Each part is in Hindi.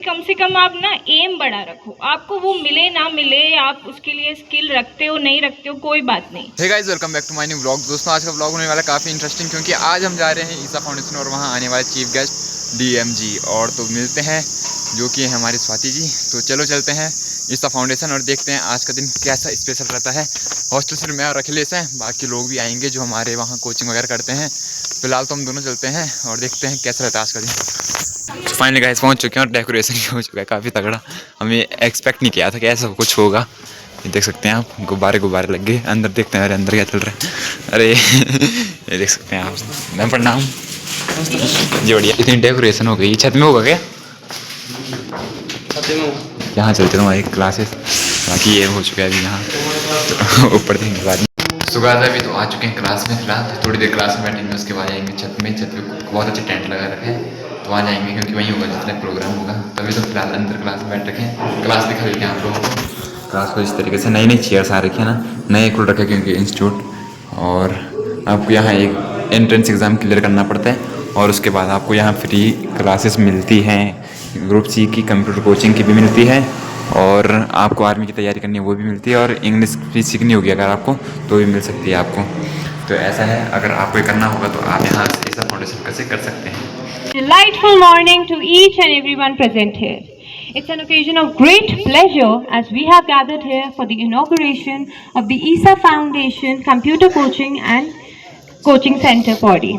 कम से कम आप ना एम बड़ा रखो, आपको वो मिले ना मिले, आप उसके लिए स्किल रखते हो नहीं रखते हो कोई बात नहीं। Hey guys, welcome back to my new vlog. दोस्तों, आज का व्लॉग होने वाला काफ़ी इंटरेस्टिंग, क्योंकि आज हम जा रहे हैं ईसा फाउंडेशन और वहाँ आने वाले चीफ गेस्ट डीएमजी और तो मिलते हैं जो कि हमारी स्वाति जी। तो चलो चलते हैं ईसा फाउंडेशन और देखते हैं आज का दिन कैसा स्पेशल रहता है। हॉस्टल सिर्फ मैं और अखिलेश हैं, बाकी लोग भी आएंगे जो हमारे वहाँ कोचिंग वगैरह करते हैं। फिलहाल तो हम दोनों चलते हैं और देखते हैं कैसा रहता है आज का दिन। फाइनली गाइस पहुंच चुके हैं और डेकोरेशन भी हो चुका है काफ़ी तगड़ा। हमें एक्सपेक्ट नहीं किया था कि ऐसा कुछ होगा। ये देख सकते हैं आप, गुब्बारे लग गए। अंदर देखते हैं, अरे अंदर क्या चल रहा है। अरे ये देख सकते हैं आप। मैं प्रणाम जी, बढ़िया। इतनी डेकोरेशन हो गई। छत में होगा क्या? यहाँ चलते तुम्हारी क्लासेस, बाकी ये हो चुका है अभी यहाँ ऊपर देखेंगे बाद में। सुबह अभी तो आ चुके हैं क्लास में। फिलहाल थोड़ी देर क्लास में बैठेंगे, उसके बाद जाएंगे छत में। छत पे बहुत अच्छे टेंट लगा रखे हैं, तो वहाँ जाएंगे क्योंकि वहीं होगा जितना प्रोग्राम होगा। तभी तो फिलहाल अंदर क्लास में बैठ रखे हैं। क्लास दिखा देते हैं आप लोगों को। क्लास को इस तरीके से नई चेयर्स आ रखी है ना, नए खुल रखे क्योंकि इंस्टीट्यूट। और आपको यहाँ एक एंट्रेंस एग्ज़ाम क्लियर करना पड़ता है और उसके बाद आपको यहाँ फ्री क्लासेस मिलती हैं। ग्रुप सी की कंप्यूटर कोचिंग की भी मिलती है और आपको आर्मी की तैयारी करनी है वो भी मिलती है, और इंग्लिश भी सीखनी होगी अगर आपको तो भी मिल सकती है आपको। तो ऐसा है, अगर आपको ये करना होगा तो आप यहाँ से ईसा फाउंडेशन कैसे कर सकते हैं। Delightful morning to each and everyone present here. It's an occasion of great pleasure as we have gathered here for the inauguration of the ESA Foundation Computer Coaching and coaching centre Pauri.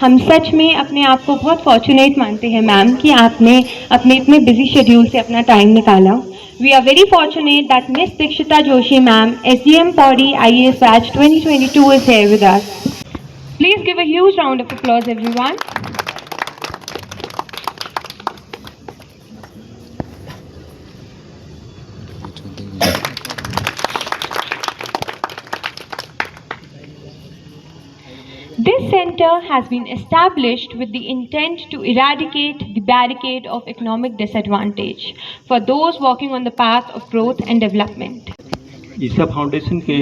हम सच में अपने आप को बहुत फॉर्चुनेट मानते हैं मैम कि आपने अपने इतने बिजी शेड्यूल से अपना टाइम निकाला। We are very fortunate that miss Dikshita Joshi ma'am, SDM Pauri IAS batch 2022 is here with us. Please give a huge round of applause everyone. This center has been established with the intent to eradicate the barricade of economic disadvantage for those walking on the path of growth and development. Isa foundation के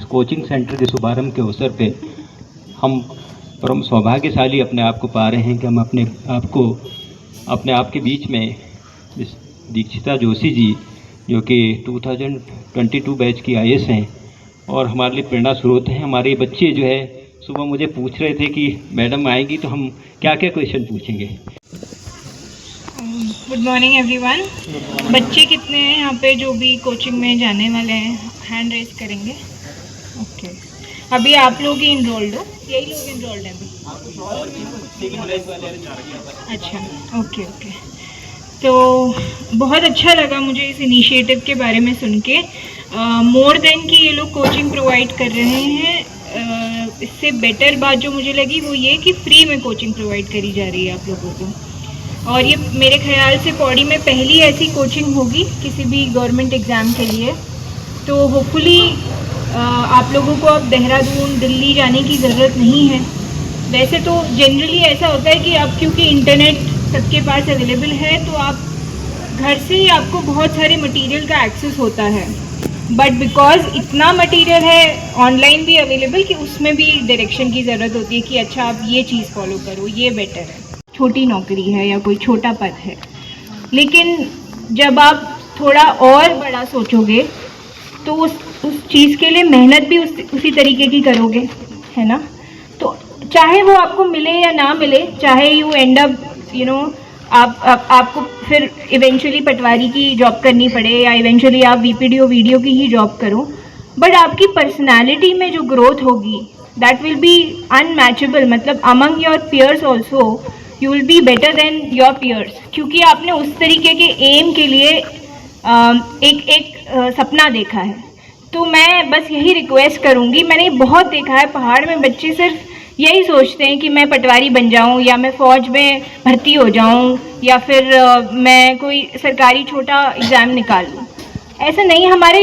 कोचिंग सेंटर के शुभारंभ के अवसर पे हम परम सौभाग्यशाली अपने आप को पा रहे हैं कि हम अपने आप के बीच में इस दीक्षिता जोशी जी, जो कि 2022 बैच की आईएएस हैं और हमारे लिए प्रेरणा स्रोत हैं। हमारे बच्चे जो है सुबह मुझे पूछ रहे थे कि मैडम आएगी तो हम क्या क्या क्वेश्चन पूछेंगे। Good morning everyone. बच्चे कितने हैं यहाँ पे जो भी कोचिंग में जाने वाले हैं? हैंड रेज करेंगे। ओके, अभी आप लोग ही इनरोल्ड हो? यही लोग इनरोल्ड हैं अभी? अच्छा, ओके ओके। तो बहुत अच्छा लगा मुझे इस इनिशिएटिव के बारे में सुन के। मोर देन कि ये लोग कोचिंग प्रोवाइड कर रहे हैं, इससे बेटर बात जो मुझे लगी वो ये कि फ्री में कोचिंग प्रोवाइड करी जा रही है आप लोगों को। और ये मेरे ख्याल से पौड़ी में पहली ऐसी कोचिंग होगी किसी भी गवर्नमेंट एग्ज़ाम के लिए। तो होपफुली आप लोगों को अब देहरादून, दिल्ली जाने की ज़रूरत नहीं है। वैसे तो जनरली ऐसा होता है कि अब क्योंकि इंटरनेट सबके पास अवेलेबल है तो आप घर से ही आपको बहुत सारे मटेरियल का एक्सेस होता है, बट बिकॉज इतना मटेरियल है ऑनलाइन भी अवेलेबल कि उसमें भी डायरेक्शन की ज़रूरत होती है कि अच्छा आप ये चीज़ फॉलो करो, ये बेटर है। छोटी नौकरी है या कोई छोटा पद है, लेकिन जब आप थोड़ा और बड़ा सोचोगे तो उस चीज़ के लिए मेहनत भी उसी तरीके की करोगे, है ना। तो चाहे वो आपको मिले या ना मिले, चाहे यू एंड अप आपको फिर इवेंचुअली पटवारी की जॉब करनी पड़े या इवेंचुअली आप वीपीडीओ वीडियो की ही जॉब करो, बट आपकी पर्सनालिटी में जो ग्रोथ होगी दैट विल बी अनमैचेबल। मतलब among your piers also you will be better than your piers, क्योंकि आपने उस तरीके के एम के लिए एक सपना देखा है। तो मैं बस यही रिक्वेस्ट करूँगी, मैंने बहुत देखा है पहाड़ में बच्चे सिर्फ यही सोचते हैं कि मैं पटवारी बन जाऊं या मैं फ़ौज में भर्ती हो जाऊं या फिर मैं कोई सरकारी छोटा एग्ज़ाम निकाल लूं। ऐसा नहीं, हमारा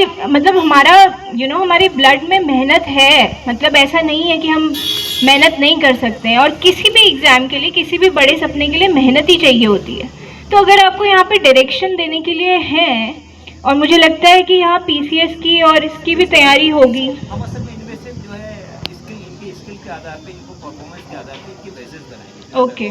हमारे ब्लड में मेहनत है। मतलब ऐसा नहीं है कि हम मेहनत नहीं कर सकते हैं, और किसी भी एग्ज़ाम के लिए, किसी भी बड़े सपने के लिए मेहनत ही चाहिए होती है। तो अगर आपको यहाँ पे डायरेक्शन देने के लिए है, और मुझे लगता है कि यहाँ पीसीएस की और इसकी भी तैयारी होगी। ओके,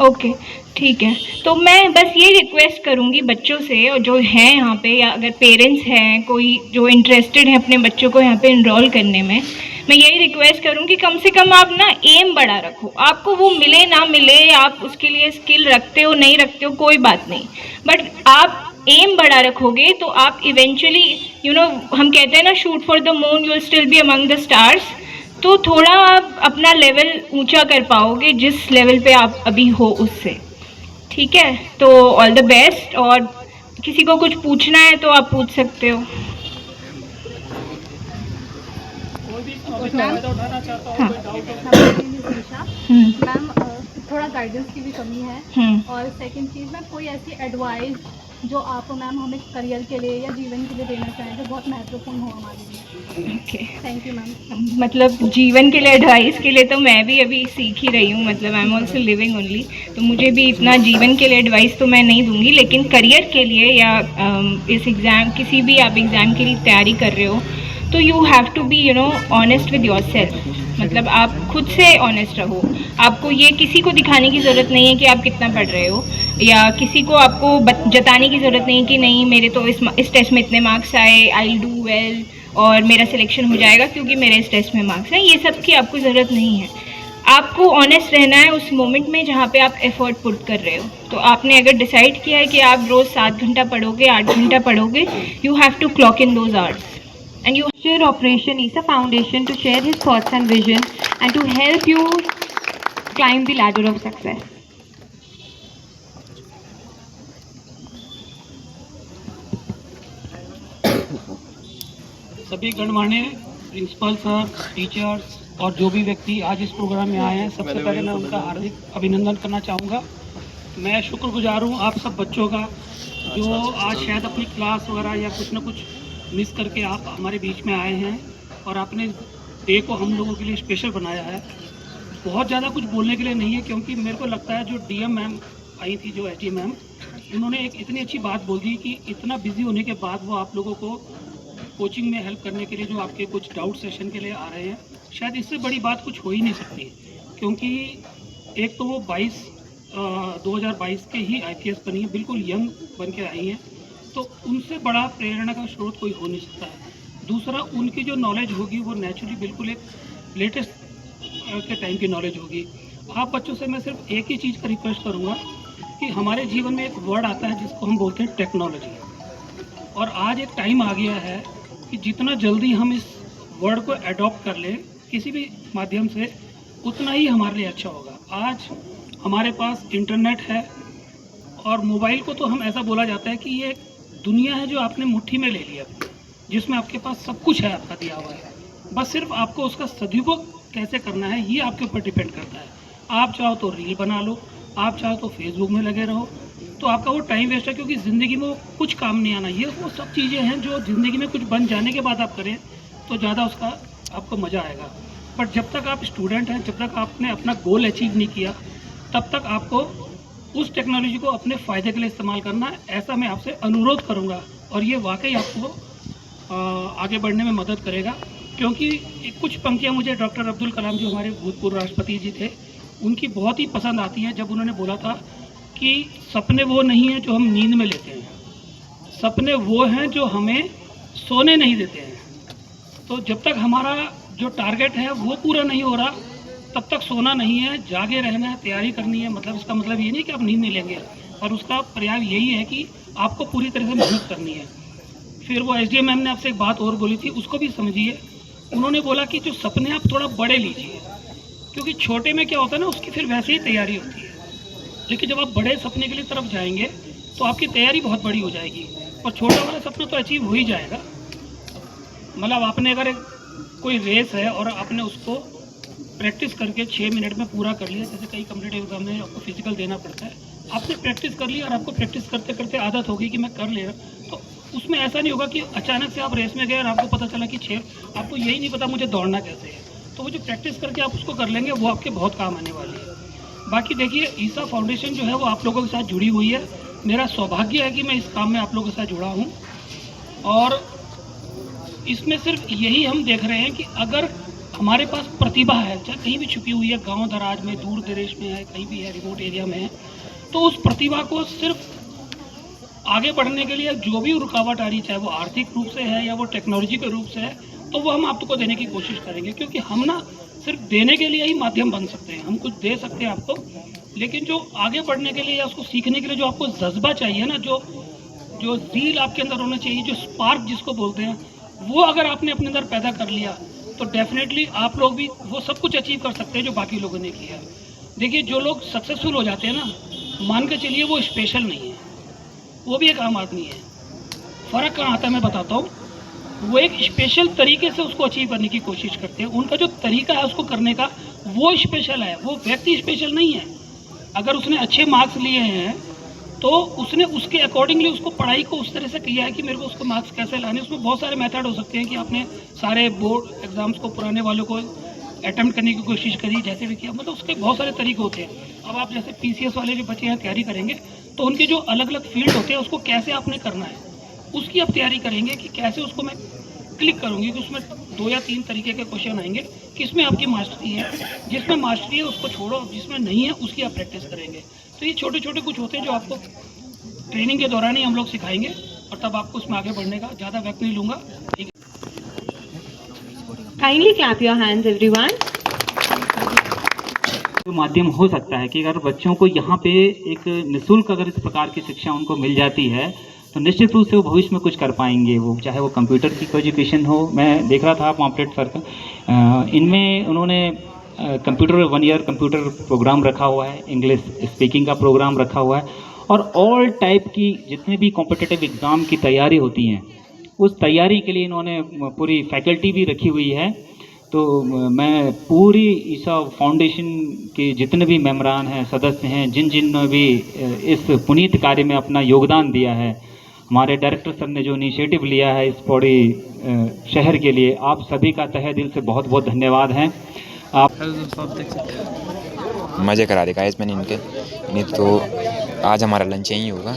ओके, ठीक है। तो मैं बस ये रिक्वेस्ट करूँगी बच्चों से, और जो हैं यहाँ पे, या अगर पेरेंट्स हैं कोई जो इंटरेस्टेड है अपने बच्चों को यहाँ पे इनरोल करने में, मैं यही रिक्वेस्ट करूँगी कम से कम आप ना एम बड़ा रखो। आपको वो मिले ना मिले, आप उसके लिए स्किल रखते हो नहीं रखते हो कोई बात नहीं, बट आप एम बड़ा रखोगे तो आप इवेंचुअली हम कहते हैं ना, shoot for the moon, you will still be among the stars. तो थोड़ा आप अपना लेवल ऊंचा कर पाओगे जिस लेवल पे आप अभी हो उससे। ठीक है, तो ऑल द बेस्ट। और किसी को कुछ पूछना है तो आप पूछ सकते हो। मैम हाँ। मैम थोड़ा गाइडेंस की भी कमी है, और सेकंड चीज़ मैम कोई ऐसी एडवाइस जो आप मैम हमें करियर के लिए या जीवन के लिए देना चाहें जो बहुत महत्वपूर्ण हो हमारे लिए। Okay, thank you ma'am. मतलब जीवन के लिए एडवाइस के लिए तो मैं भी अभी सीख ही रही हूँ, मतलब I am also living only, तो मुझे भी इतना जीवन के लिए एडवाइस तो मैं नहीं दूंगी, लेकिन करियर के लिए या इस एग्ज़ाम, किसी भी आप एग्ज़ाम के लिए तैयारी कर रहे हो तो you have to be honest with yourself. मतलब आप खुद से ऑनेस्ट रहो। आपको ये किसी को दिखाने की ज़रूरत नहीं है कि आप कितना पढ़ रहे हो, या किसी को आपको जताने की ज़रूरत नहीं कि नहीं मेरे तो इस टेस्ट में इतने मार्क्स आए, आई विल डू वेल और मेरा सिलेक्शन हो जाएगा क्योंकि मेरे इस टेस्ट में मार्क्स हैं। ये सब की आपको ज़रूरत नहीं है। आपको ऑनेस्ट रहना है उस मोमेंट में जहाँ पे आप एफर्ट पुट कर रहे हो। तो आपने अगर डिसाइड किया है कि आप रोज़ 7 घंटा पढ़ोगे, 8 घंटा पढ़ोगे, you have to clock in those hours. And you share Operation ISA Foundation to share his thoughts and vision and to help you climb the ladder of success. सभी गणमान्य प्रिंसिपल सर, टीचर्स और जो भी व्यक्ति आज इस प्रोग्राम में आए हैं, सबसे पहले मैं उनका हार्दिक अभिनंदन करना चाहूँगा। मैं शुक्रगुजार हूँ आप सब बच्चों का जो आज शायद अपनी क्लास वगैरह या कुछ ना कुछ मिस करके आप हमारे बीच में आए हैं और आपने डे को हम लोगों के लिए स्पेशल बनाया है। बहुत ज़्यादा कुछ बोलने के लिए नहीं है, क्योंकि मेरे को लगता है जो डीएम मैम आई थी, जो एसडीएम मैम, उन्होंने एक इतनी अच्छी बात बोल दी कि इतना बिजी होने के बाद वो आप लोगों को कोचिंग में हेल्प करने के लिए जो आपके कुछ डाउट सेशन के लिए आ रहे हैं, शायद इससे बड़ी बात कुछ हो ही नहीं सकती। क्योंकि एक तो वो 2022 के ही IPS बनी है, बिल्कुल यंग बन के आई हैं, तो उनसे बड़ा प्रेरणा का स्रोत कोई हो नहीं सकता है। दूसरा, उनकी जो नॉलेज होगी वो नेचुरली बिल्कुल एक लेटेस्ट के टाइम की नॉलेज होगी। आप बच्चों से मैं सिर्फ एक ही चीज़ का रिक्वेस्ट करूँगा कि हमारे जीवन में एक वर्ड आता है जिसको हम बोलते हैं टेक्नोलॉजी, और आज एक टाइम आ गया है कि जितना जल्दी हम इस वर्ड को एडॉप्ट कर लें किसी भी माध्यम से, उतना ही हमारे लिए अच्छा होगा। आज हमारे पास इंटरनेट है, और मोबाइल को तो हम ऐसा बोला जाता है कि ये दुनिया है जो आपने मुट्ठी में ले लिया, जिसमें आपके पास सब कुछ है आपका दिया हुआ है। बस सिर्फ आपको उसका सदुपयोग कैसे करना है ये आपके ऊपर डिपेंड करता है। आप चाहो तो रील बना लो, आप चाहो तो फेसबुक में लगे रहो, तो आपका वो टाइम वेस्ट है, क्योंकि ज़िंदगी में वो कुछ काम नहीं आना। ये वो सब चीज़ें हैं जो ज़िंदगी में कुछ बन जाने के बाद आप करें तो ज़्यादा उसका आपको मज़ा आएगा। बट जब तक आप स्टूडेंट हैं, जब तक आपने अपना गोल अचीव नहीं किया, तब तक आपको उस टेक्नोलॉजी को अपने फ़ायदे के लिए इस्तेमाल करना है, ऐसा मैं आपसे अनुरोध करूंगा। और ये वाकई आपको आगे बढ़ने में मदद करेगा, क्योंकि कुछ पंक्तियां मुझे डॉक्टर अब्दुल कलाम जो हमारे भूतपूर्व राष्ट्रपति जी थे, उनकी बहुत ही पसंद आती हैं, जब उन्होंने बोला था कि सपने वो नहीं हैं जो हम नींद में लेते हैं, सपने वो हैं जो हमें सोने नहीं देते हैं। तो जब तक हमारा जो टारगेट है वो पूरा नहीं हो रहा, तब तक सोना नहीं है, जागे रहना है, तैयारी करनी है। मतलब इसका मतलब ये नहीं कि आप नींद नहीं लेंगे, और उसका प्रयास यही है कि आपको पूरी तरह से मेहनत करनी है। फिर वो एसडीएम मैम ने आपसे एक बात और बोली थी, उसको भी समझिए। उन्होंने बोला कि जो सपने आप थोड़ा बड़े लीजिए, क्योंकि छोटे में क्या होता है ना, उसकी फिर वैसे ही तैयारी होती है, लेकिन जब आप बड़े सपने के लिए तरफ जाएंगे तो आपकी तैयारी बहुत बड़ी हो जाएगी, और छोटा वाला सपना तो अचीव हो ही जाएगा। मतलब आपने अगर कोई रेस है और आपने उसको प्रैक्टिस करके 6 मिनट में पूरा कर लिया, जैसे कई कॉम्पिटिटिव एग्जाम में आपको फिजिकल देना पड़ता है, आपने प्रैक्टिस कर ली और आपको प्रैक्टिस करते करते आदत होगी कि मैं कर ले रहा, तो उसमें ऐसा नहीं होगा कि अचानक से आप रेस में गए और आपको पता चला कि 6, आपको यही नहीं पता मुझे दौड़ना कैसे है। तो वो जो प्रैक्टिस करके आप उसको कर लेंगे वो आपके बहुत काम आने वाली है। बाकी देखिए, ईसा फाउंडेशन जो है वो आप लोगों के साथ जुड़ी हुई है। मेरा सौभाग्य है कि मैं इस काम में आप लोगों के साथ जुड़ा हूँ, और इसमें सिर्फ यही हम देख रहे हैं कि अगर हमारे पास प्रतिभा है, चाहे कहीं भी छुपी हुई है, गांव दराज में, दूर दराज में है, कहीं भी है, रिमोट एरिया में है, तो उस प्रतिभा को सिर्फ आगे बढ़ने के लिए जो भी रुकावट आ रही, चाहे वो आर्थिक रूप से है या वो टेक्नोलॉजी के रूप से है, तो वो हम आपको देने की कोशिश करेंगे। क्योंकि हम ना सिर्फ देने के लिए ही माध्यम बन सकते हैं, हम कुछ दे सकते हैं आपको, लेकिन जो आगे बढ़ने के लिए या उसको सीखने के लिए जो आपको जज्बा चाहिए ना, जो ज़ील आपके अंदर होना चाहिए, जो स्पार्क जिसको बोलते हैं, वो अगर आपने अपने अंदर पैदा कर लिया तो डेफिनेटली आप लोग भी वो सब कुछ अचीव कर सकते हैं जो बाकी लोगों ने किया। देखिए, जो लोग सक्सेसफुल हो जाते हैं ना, मान के चलिए वो स्पेशल नहीं है, वो भी एक आम आदमी है। फ़र्क कहाँ आता है मैं बताता हूँ। वो एक स्पेशल तरीके से उसको अचीव करने की कोशिश करते हैं, उनका जो तरीका है उसको करने का वो स्पेशल है, वो व्यक्ति स्पेशल नहीं है। अगर उसने अच्छे मार्क्स लिए हैं तो उसने उसके अकॉर्डिंगली उसको पढ़ाई को उस तरह से किया है कि मेरे को उसको मार्क्स कैसे लाने। उसमें बहुत सारे मेथड हो सकते हैं कि आपने सारे बोर्ड एग्जाम्स को पुराने वालों को अटेम्प्ट करने की कोशिश करी, जैसे भी किया, मतलब उसके बहुत सारे तरीके होते हैं। अब आप जैसे PCS वाले जो बच्चे हैं तैयारी करेंगे तो उनके जो अलग अलग फील्ड होते हैं उसको कैसे आपने करना है, उसकी आप तैयारी करेंगे कि कैसे उसको मैं क्लिक करूँगी कि उसमें 2 या 3 तरीके के क्वेश्चन आएंगे, किसमें आपकी मास्टरी है, जिसमें मास्टरी है उसको छोड़ो, जिसमें नहीं है उसकी आप प्रैक्टिस करेंगे। तो ये छोटे छोटे कुछ होते हैं जो आपको ट्रेनिंग के दौरान ही हम लोग सिखाएंगे और तब आपको उसमें आगे बढ़ने का ज़्यादा वक्त नहीं लूँगा। ठीक है, kindly clap your hands everyone. जो माध्यम हो सकता है कि अगर बच्चों को यहाँ पे एक निःशुल्क अगर इस प्रकार की शिक्षा उनको मिल जाती है तो निश्चित रूप से वो भविष्य में कुछ कर पाएंगे। वो चाहे वो कंप्यूटर की एजुकेशन हो, मैं देख रहा था पॉम्पलेट सर का, इनमें उन्होंने कंप्यूटर 1 ईयर कंप्यूटर प्रोग्राम रखा हुआ है, इंग्लिश स्पीकिंग का प्रोग्राम रखा हुआ है, और ऑल टाइप की जितने भी कॉम्पिटिटिव एग्ज़ाम की तैयारी होती हैं उस तैयारी के लिए इन्होंने पूरी फैकल्टी भी रखी हुई है। तो मैं पूरी ईसा फाउंडेशन के जितने भी मेम्बरान हैं, सदस्य हैं, जिन ने भी इस पुनीत कार्य में अपना योगदान दिया है, हमारे डायरेक्टर सर ने जो इनिशिएटिव लिया है इस पौड़ी शहर के लिए, आप सभी का तहे दिल से बहुत बहुत धन्यवाद हैं। आप मज़े करा देगा इसमें इनके, नहीं तो आज हमारा लंच यहीं होगा।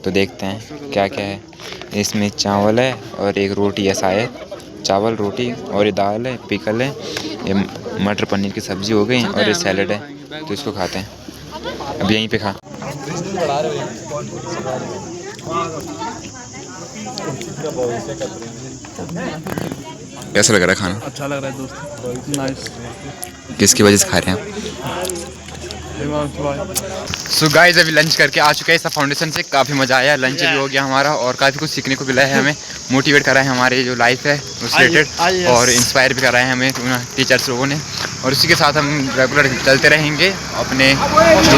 तो देखते हैं क्या क्या है इसमें। चावल है और एक रोटी है, शायद चावल रोटी, और ये दाल है, पिकल है, ये मटर पनीर की सब्ज़ी हो गई, और ये सैलड है। तो इसको खाते हैं, अब यहीं पे खा। कैसा लग रहा है खाना? अच्छा लग रहा है दोस्त, नाइस। किसकी वजह से खा रहे हैं? सो गाइस, अभी लंच करके आ चुके हैं इस फाउंडेशन से। काफ़ी मज़ा आया, लंच भी हो गया हमारा और काफ़ी कुछ सीखने को मिला है। हमें मोटिवेट करा है, हमारे जो लाइफ है उससे रिलेटेड, और इंस्पायर भी करा है हमें टीचर्स लोगों ने। और इसी के साथ हम रेगुलर चलते रहेंगे, अपने जो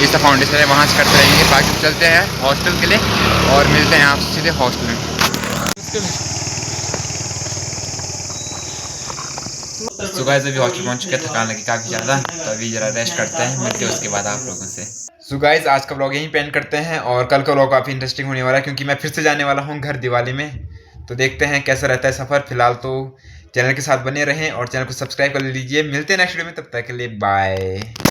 इस फाउंडेशन है वहाँ से करते रहेंगे। बाकी चलते हैं हॉस्टल के लिए और मिलते हैं आपसे सीधे हॉस्टल में। सो गाइस, अभी हॉस्टल पहुंच चुके हैं, थकान लगी काफ़ी ज़्यादा, तो अभी ज़रा रेस्ट करते हैं, मिलते हैं उसके बाद आप लोगों से। सो गाइस, आज का व्लॉग यहीं पे एंड करते हैं, और कल का व्लॉग काफ़ी इंटरेस्टिंग होने वाला है क्योंकि मैं फिर से जाने वाला हूँ घर दिवाली में। तो देखते हैं कैसा रहता है सफ़र। फिलहाल तो चैनल के साथ बने रहें और चैनल को सब्सक्राइब कर लीजिए। मिलते हैं नेक्स्ट वीडियो में, तब तक के लिए बाय।